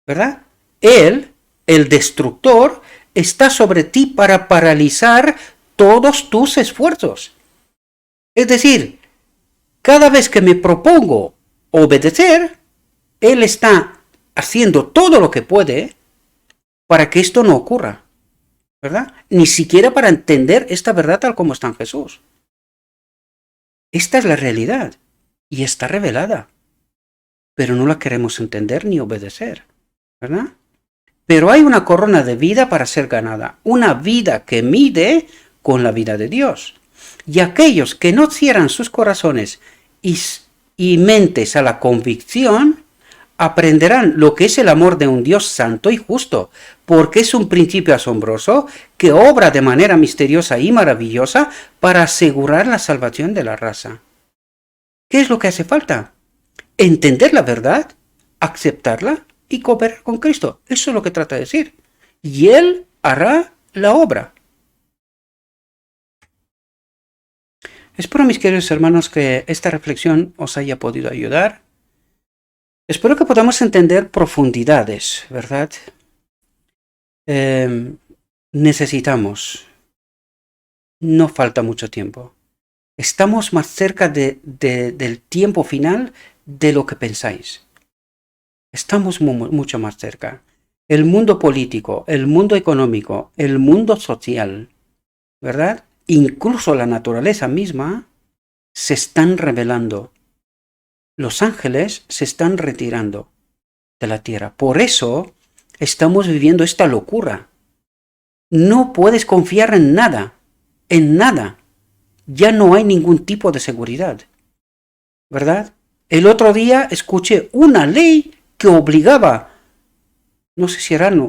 ¿Verdad? Él, el destructor, está sobre ti para paralizar todos tus esfuerzos. Es decir, cada vez que me propongo obedecer, Él está haciendo todo lo que puede para que esto no ocurra. ¿Verdad? Ni siquiera para entender esta verdad tal como está en Jesús. Esta es la realidad y está revelada, pero no la queremos entender ni obedecer, ¿verdad? Pero hay una corona de vida para ser ganada, una vida que mide con la vida de Dios. Y aquellos que no cierran sus corazones y mentes a la convicción, aprenderán lo que es el amor de un Dios santo y justo, porque es un principio asombroso que obra de manera misteriosa y maravillosa para asegurar la salvación de la raza. ¿Qué es lo que hace falta? Entender la verdad, aceptarla y cooperar con Cristo. Eso es lo que trata de decir. Y Él hará la obra. Espero, mis queridos hermanos, que esta reflexión os haya podido ayudar. Espero que podamos entender profundidades, ¿verdad? Necesitamos. No falta mucho tiempo. Estamos más cerca del tiempo final de lo que pensáis. Estamos mucho más cerca. El mundo político, el mundo económico, el mundo social, ¿verdad? Incluso la naturaleza misma se están revelando. Los ángeles se están retirando de la tierra. Por eso estamos viviendo esta locura. No puedes confiar en nada, en nada. Ya no hay ningún tipo de seguridad, ¿verdad? El otro día escuché una ley que obligaba, no sé si eran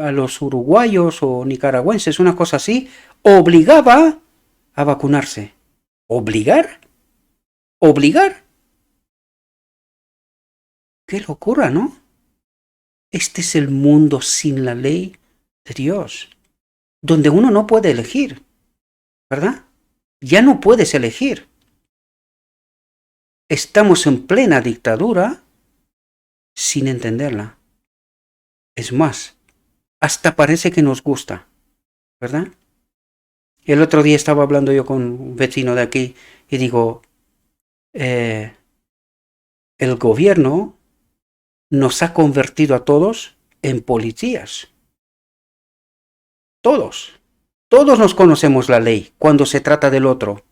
a los uruguayos o nicaragüenses, una cosa así, obligaba a vacunarse. ¿Obligar? ¿Obligar? ¡Qué locura!, ¿no? Este es el mundo sin la ley de Dios, donde uno no puede elegir, ¿verdad? Ya no puedes elegir. Estamos en plena dictadura sin entenderla. Es más, hasta parece que nos gusta, ¿verdad? El otro día estaba hablando yo con un vecino de aquí y digo, el gobierno nos ha convertido a todos en policías. Todos. Todos nos conocemos la ley cuando se trata del otro.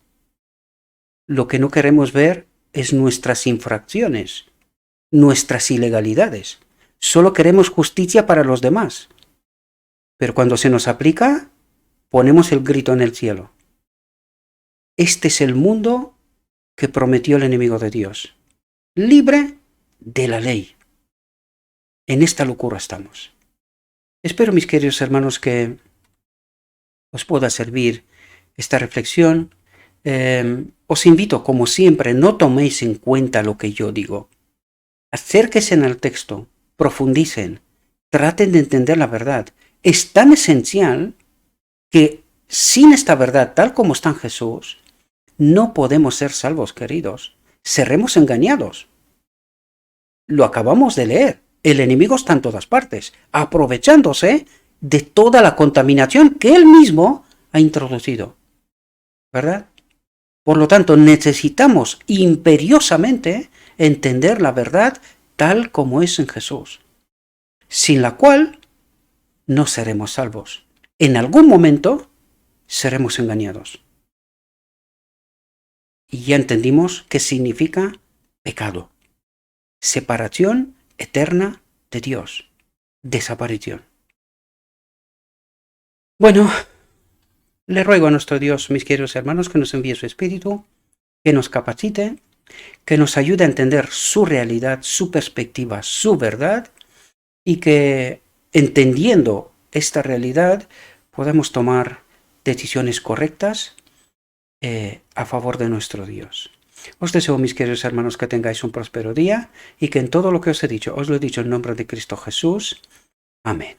Lo que no queremos ver es nuestras infracciones, nuestras ilegalidades. Solo queremos justicia para los demás. Pero cuando se nos aplica, ponemos el grito en el cielo. Este es el mundo que prometió el enemigo de Dios. Libre de la ley. En esta locura estamos. Espero, mis queridos hermanos, que os pueda servir esta reflexión. Os invito, como siempre, no toméis en cuenta lo que yo digo. Acérquense al texto, profundicen, traten de entender la verdad. Es tan esencial que sin esta verdad, tal como está en Jesús, no podemos ser salvos, queridos. Seremos engañados. Lo acabamos de leer. El enemigo está en todas partes, aprovechándose de toda la contaminación que él mismo ha introducido, ¿verdad? Por lo tanto, necesitamos imperiosamente entender la verdad tal como es en Jesús, sin la cual no seremos salvos. En algún momento seremos engañados. Y ya entendimos qué significa pecado. Separación eterna de Dios. Desaparición. Bueno, Le ruego a nuestro Dios, mis queridos hermanos, que nos envíe su Espíritu, que nos capacite, que nos ayude a entender su realidad, su perspectiva, su verdad, y que entendiendo esta realidad podemos tomar decisiones correctas a favor de nuestro Dios. Os deseo, mis queridos hermanos, que tengáis un próspero día y que en todo lo que os he dicho, os lo he dicho en nombre de Cristo Jesús. Amén.